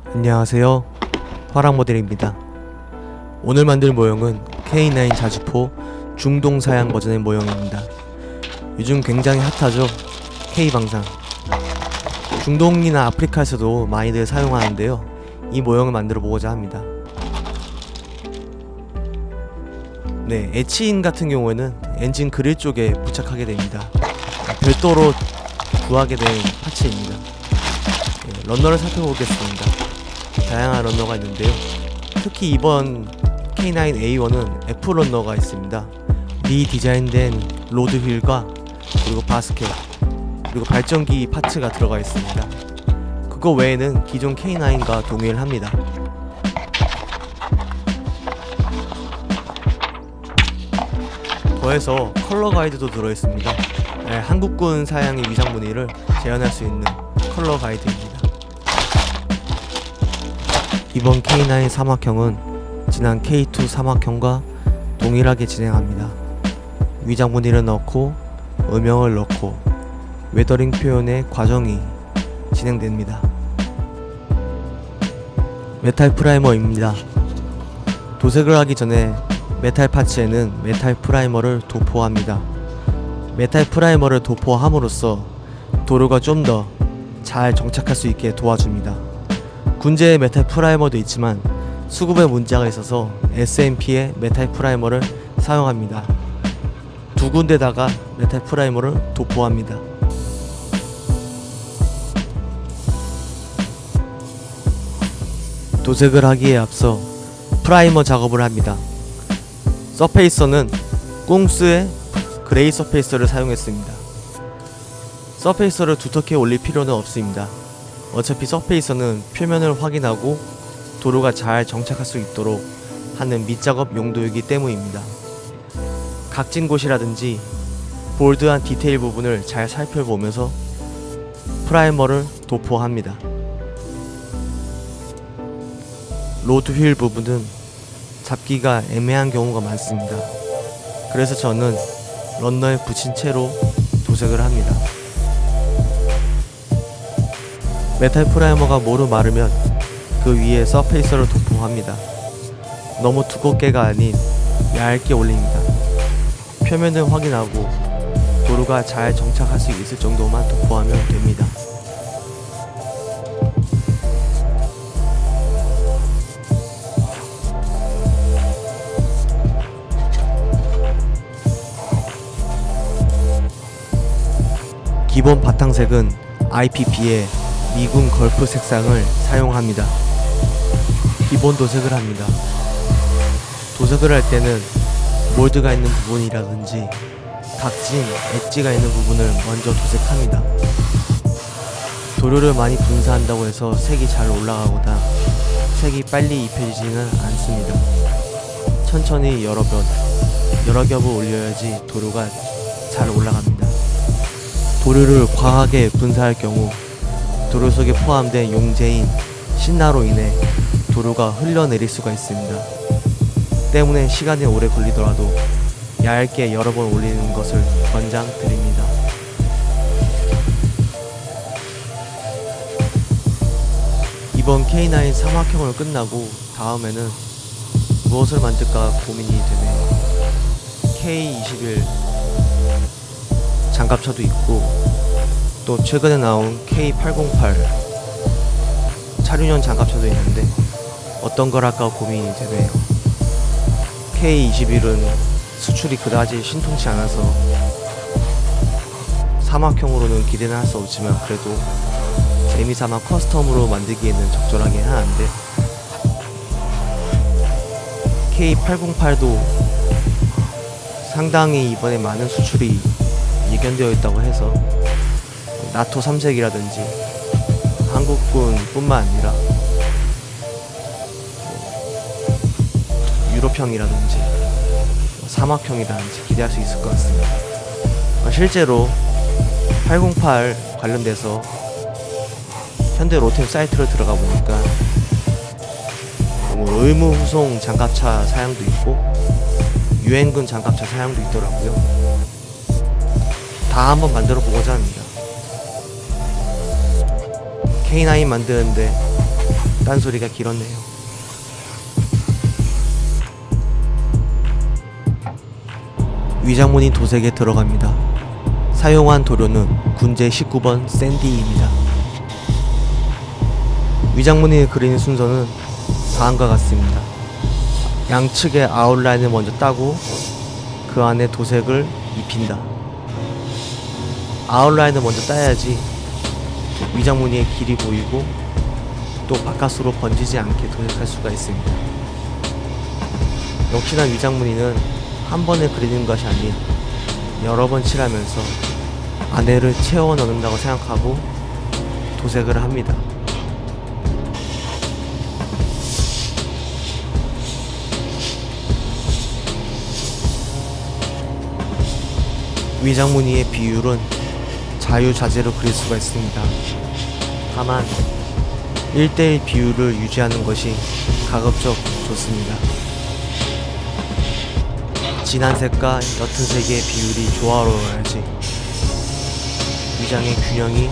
안녕하세요, 화랑모델입니다. 오늘 만들 모형은 K9 자주포 중동사양 버전의 모형입니다. 요즘 굉장히 핫하죠? K방상. 중동이나 아프리카에서도 많이들 사용하는데요, 이 모형을 만들어 보고자 합니다. 네, 에치인 같은 경우에는 엔진 그릴 쪽에 부착하게 됩니다. 별도로 구하게 된 파츠입니다. 네, 러너를 살펴보겠습니다. 다양한 러너가 있는데요, 특히 이번 K9A1은 F 러너가 있습니다. 리디자인된 로드 휠과 그리고 바스켓 그리고 발전기 파츠가 들어가 있습니다. 그거 외에는 기존 K9과 동일합니다. 더해서 컬러 가이드도 들어있습니다. 네, 한국군 사양의 위장 무늬를 재현할 수 있는 컬러 가이드입니다. 이번 K9 사막형은 지난 K2 사막형과 동일하게 진행합니다. 위장 무늬를 넣고 음영을 넣고 웨더링 표현의 과정이 진행됩니다. 메탈 프라이머입니다. 도색을 하기 전에 메탈 파츠에는 메탈 프라이머를 도포합니다. 메탈 프라이머를 도포함으로써 도료가 좀 더 잘 정착할 수 있게 도와줍니다. 군제의 메탈 프라이머도 있지만 수급에 문제가 있어서 SMP의 메탈 프라이머를 사용합니다. 두 군데다가 메탈 프라이머를 도포합니다. 도색을 하기에 앞서 프라이머 작업을 합니다. 서페이서는 꽁스의 그레이 서페이서를 사용했습니다. 서페이서를 두텁게 올릴 필요는 없습니다. 어차피 서페이서는 표면을 확인하고 도료가 잘 정착할 수 있도록 하는 밑작업 용도이기 때문입니다. 각진 곳이라든지 볼드한 디테일 부분을 잘 살펴보면서 프라이머를 도포합니다. 로드 휠 부분은 잡기가 애매한 경우가 많습니다. 그래서 저는 런너에 붙인 채로 도색을 합니다. 메탈 프라이머가 모두 마르면 그 위에 서페이서를 도포합니다. 너무 두껍게가 아닌 얇게 올립니다. 표면을 확인하고 도료가 잘 정착할 수 있을 정도만 도포하면 됩니다. 기본 바탕색은 IPP의 미군 걸프 색상을 사용합니다. 기본 도색을 합니다. 도색을 할 때는 몰드가 있는 부분이라든지 각진, 엣지가 있는 부분을 먼저 도색합니다. 도료를 많이 분사한다고 해서 색이 잘 올라가거나 색이 빨리 입혀지지는 않습니다. 천천히 여러 겹을 올려야지 도료가 잘 올라갑니다. 도료를 과하게 분사할 경우 도료 속에 포함된 용제인 신나로 인해 도료가 흘러내릴 수가 있습니다. 때문에 시간이 오래 걸리더라도 얇게 여러 번 올리는 것을 권장드립니다. 이번 K9 사막형을 끝나고 다음에는 무엇을 만들까 고민이 되네요. K21 장갑차도 있고 또 최근에 나온 K808 차륜형 장갑차도 있는데 어떤 걸 할까 고민이 되네요. K21은 수출이 그다지 신통치 않아서 사막형으로는 기대는 할 수 없지만 그래도 재미삼아 커스텀으로 만들기에는 적절하긴 하는데, K808도 상당히 이번에 많은 수출이 예견되어 있다고 해서 나토 3색이라든지 한국군 뿐만 아니라 유럽형이라든지 사막형이라든지 기대할 수 있을 것 같습니다. 실제로 808 관련돼서 현대 로템 사이트를 들어가 보니까 의무 후송 장갑차 사양도 있고 유엔군 장갑차 사양도 있더라고요. 다 한번 만들어 보고자 합니다. K9 만드는데 딴소리가 길었네요. 위장문이 도색에 들어갑니다. 사용한 도료는 군제 19번 샌디입니다. 위장무늬를 그리는 순서는 다음과 같습니다. 양측의 아웃라인을 먼저 따고 그 안에 도색을 입힌다. 아웃라인을 먼저 따야지 위장무늬의 길이 보이고 또 바깥으로 번지지 않게 도색할 수가 있습니다. 역시나 위장무늬는 한 번에 그리는 것이 아닌 여러 번 칠하면서 안에를 채워 넣는다고 생각하고 도색을 합니다. 위장무늬의 비율은 자유자재로 그릴 수가 있습니다. 다만 1:1 비율을 유지하는 것이 가급적 좋습니다. 진한 색과 옅은 색의 비율이 조화로워야지 위장의 균형이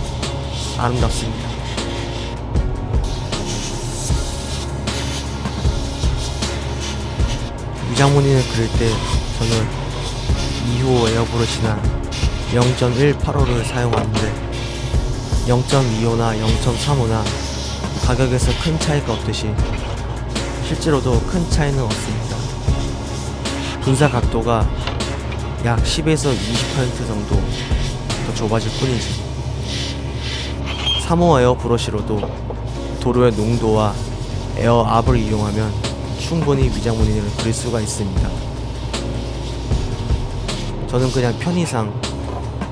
아름답습니다. 위장무늬를 그릴 때 저는 2호 에어브러시나 0.185를 사용하는데 0.25나 0.35나 가격에서 큰 차이가 없듯이 실제로도 큰 차이는 없습니다. 분사 각도가 약 10에서 20% 정도 더 좁아질 뿐이지. 3호 에어 브러쉬로도 도료의 농도와 에어압을 이용하면 충분히 위장무늬를 그릴 수가 있습니다. 저는 그냥 편의상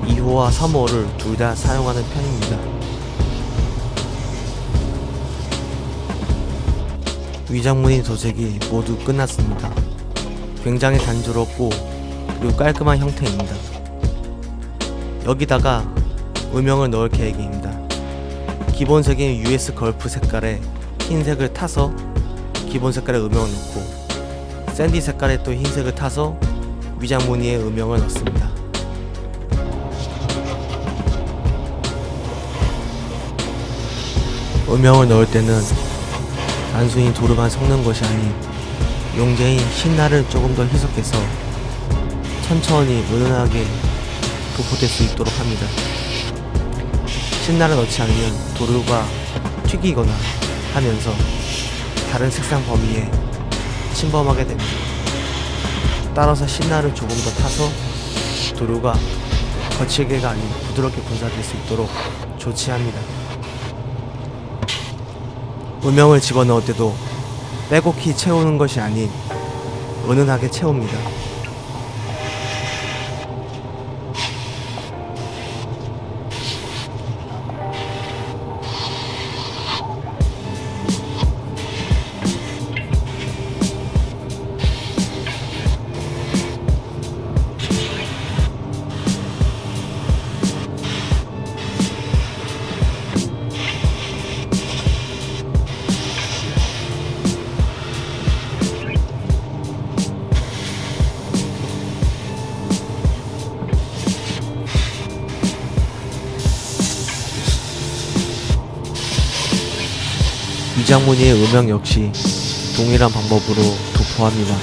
2호와 3호를 둘 다 사용하는 편입니다. 위장무늬 도색이 모두 끝났습니다. 굉장히 단조롭고 그리고 깔끔한 형태입니다. 여기다가 음영을 넣을 계획입니다. 기본색인 US 걸프 색깔에 흰색을 타서 기본 색깔의 음영을 넣고 샌디 색깔에 또 흰색을 타서 위장무늬의 음영을 넣습니다. 음영을 넣을 때는 단순히 도료만 섞는 것이 아닌 용제인 신나를 조금 더 희석해서 천천히 은은하게 도포될 수 있도록 합니다. 신나를 넣지 않으면 도료가 튀기거나 하면서 다른 색상 범위에 침범하게 됩니다. 따라서 신나를 조금 더 타서 도료가 거칠게가 아닌 부드럽게 분사될 수 있도록 조치합니다. 음영을 집어넣을 때도 빼곡히 채우는 것이 아닌 은은하게 채웁니다. 위장무늬의 음영 역시 동일한 방법으로 도포합니다.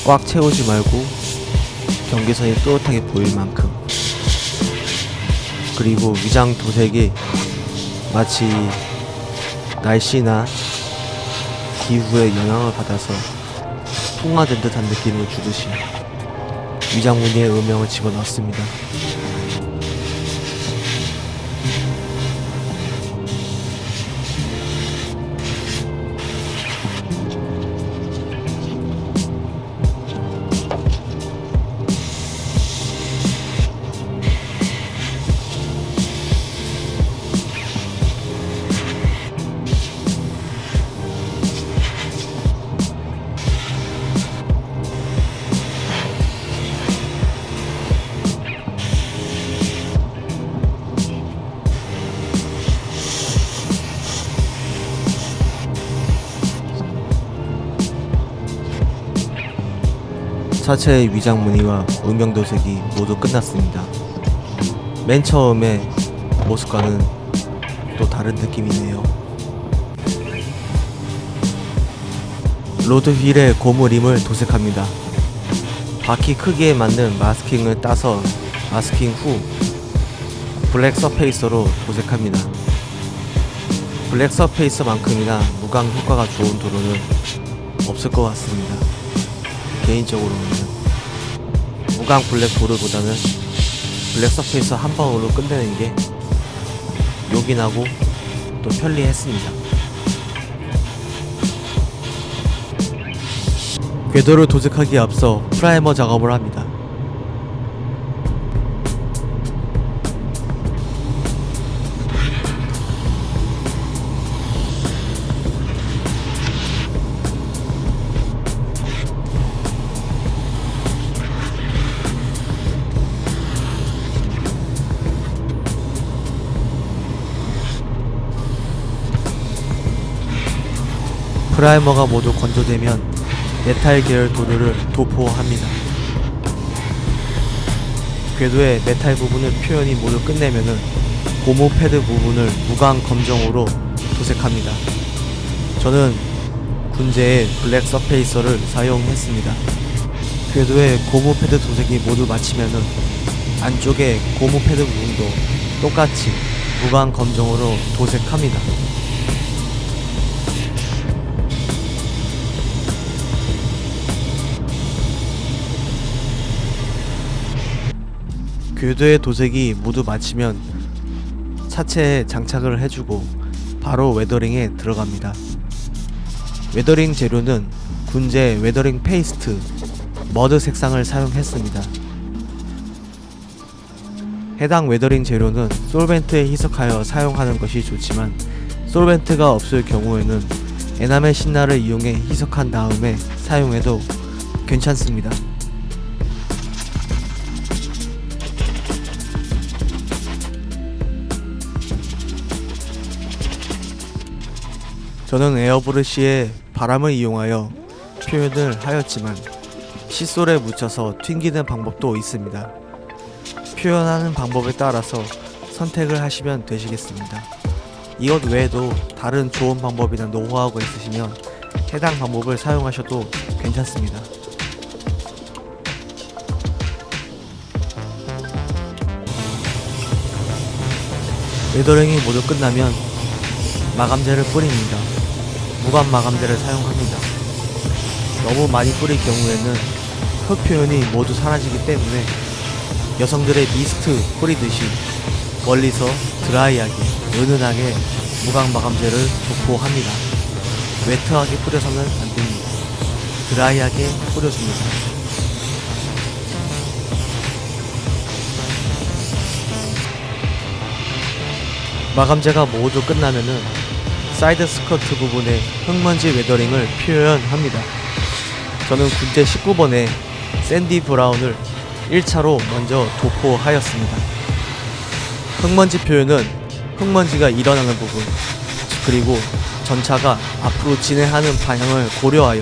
꽉 채우지 말고 경계선이 또렷하게 보일 만큼. 그리고 위장 도색이 마치 날씨나 기후의 영향을 받아서 통화된 듯한 느낌을 주듯이 위장무늬의 음영을 집어넣습니다. 차체의 위장무늬와 음영도색이 모두 끝났습니다. 맨 처음에 모습과는 또 다른 느낌이네요. 로드휠의 고무림을 도색합니다. 바퀴 크기에 맞는 마스킹을 따서 마스킹 후 블랙 서페이서로 도색합니다. 블랙 서페이서만큼이나 무광 효과가 좋은 도로는 없을 것 같습니다. 개인적으로는 무광 블랙 도로보다는 블랙 서페이서 한 방으로 끝내는 게 요긴하고 또 편리했습니다. 궤도를 도색하기에 앞서 프라이머 작업을 합니다. 프라이머가 모두 건조되면 메탈 계열 도료를 도포합니다. 궤도의 메탈 부분을 표현이 모두 끝내면은 고무 패드 부분을 무광 검정으로 도색합니다. 저는 군제의 블랙 서페이서를 사용했습니다. 궤도의 고무 패드 도색이 모두 마치면은 안쪽에 고무 패드 부분도 똑같이 무광 검정으로 도색합니다. 궤도의 도색이 모두 마치면 차체에 장착을 해주고 바로 웨더링에 들어갑니다. 웨더링 재료는 군제 웨더링 페이스트 머드 색상을 사용했습니다. 해당 웨더링 재료는 솔벤트에 희석하여 사용하는 것이 좋지만 솔벤트가 없을 경우에는 에나멜 신나를 이용해 희석한 다음에 사용해도 괜찮습니다. 저는 에어브러쉬에 바람을 이용하여 표현을 하였지만 칫솔에 묻혀서 튕기는 방법도 있습니다. 표현하는 방법에 따라서 선택을 하시면 되시겠습니다. 이것 외에도 다른 좋은 방법이나 노하우가 있으시면 해당 방법을 사용하셔도 괜찮습니다. 웨더링이 모두 끝나면 마감제를 뿌립니다. 무광 마감제를 사용합니다. 너무 많이 뿌릴 경우에는 흙 표현이 모두 사라지기 때문에 여성들의 미스트 뿌리듯이 멀리서 드라이하게 은은하게 무광 마감제를 도포합니다. 웨트하게 뿌려서는 안됩니다. 드라이하게 뿌려줍니다. 마감제가 모두 끝나면은 사이드 스커트 부분에 흙먼지 웨더링을 표현합니다. 저는 군제 19번에 샌디 브라운을 1차로 먼저 도포하였습니다. 흙먼지 표현은 흙먼지가 일어나는 부분 그리고 전차가 앞으로 진행하는 방향을 고려하여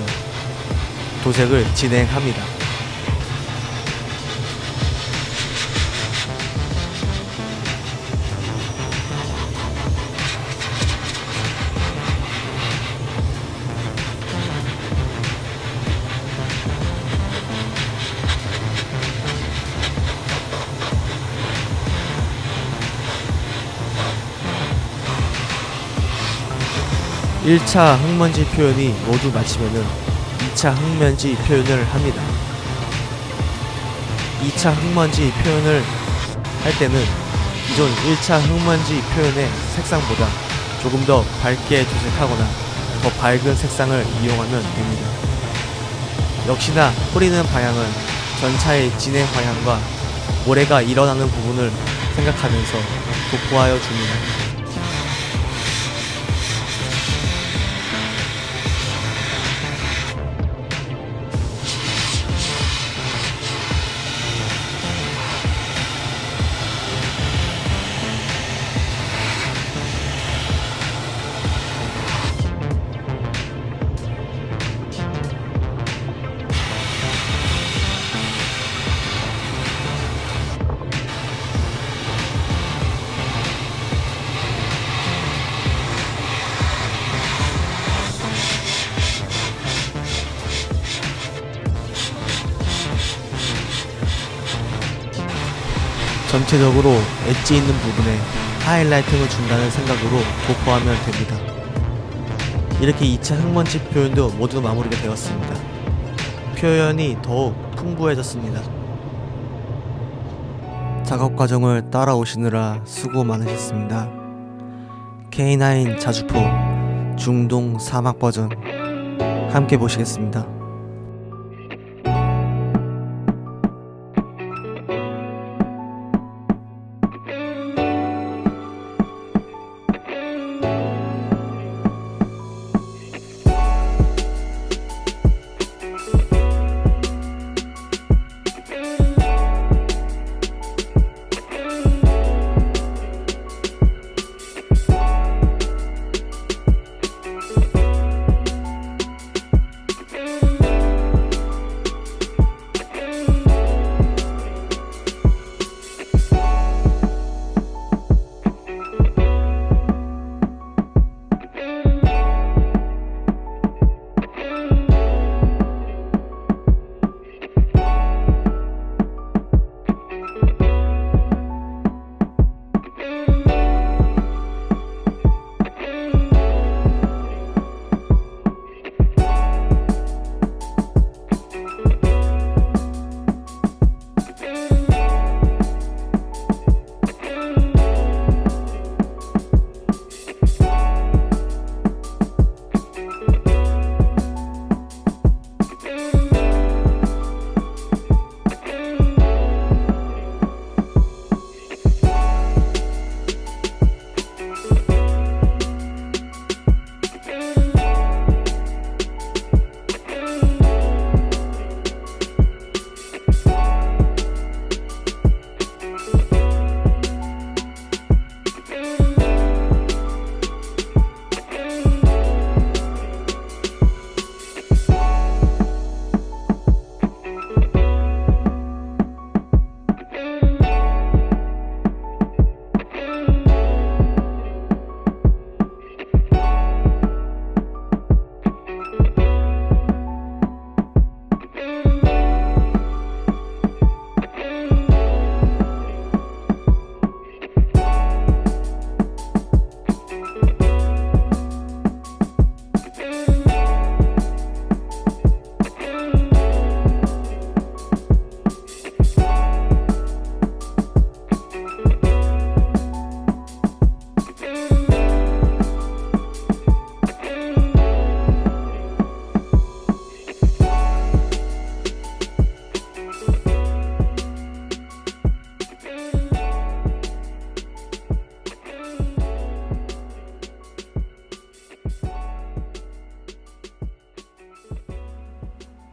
도색을 진행합니다. (1차) 흙먼지 표현이 모두 마치면은 2차 흙먼지 표현을 합니다. 2차 흙먼지 표현을 할 때는 기존 1차 흙먼지 표현의 색상보다 조금 더 밝게 도색하거나 더 밝은 색상을 이용하면 됩니다. 역시나 뿌리는 방향은 전차의 진행 방향과 모래가 일어나는 부분을 생각하면서 도포하여 줍니다. 전체적으로 엣지 있는 부분에 하이라이팅을 준다는 생각으로 도포하면 됩니다. 이렇게 2차 흙먼지 표현도 모두 마무리가 되었습니다. 표현이 더욱 풍부해졌습니다. 작업 과정을 따라오시느라 수고 많으셨습니다. K9 자주포 중동 사막 버전 함께 보시겠습니다.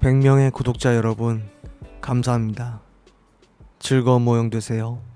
(100명의) 구독자 여러분 감사합니다. 즐거운 모형 되세요.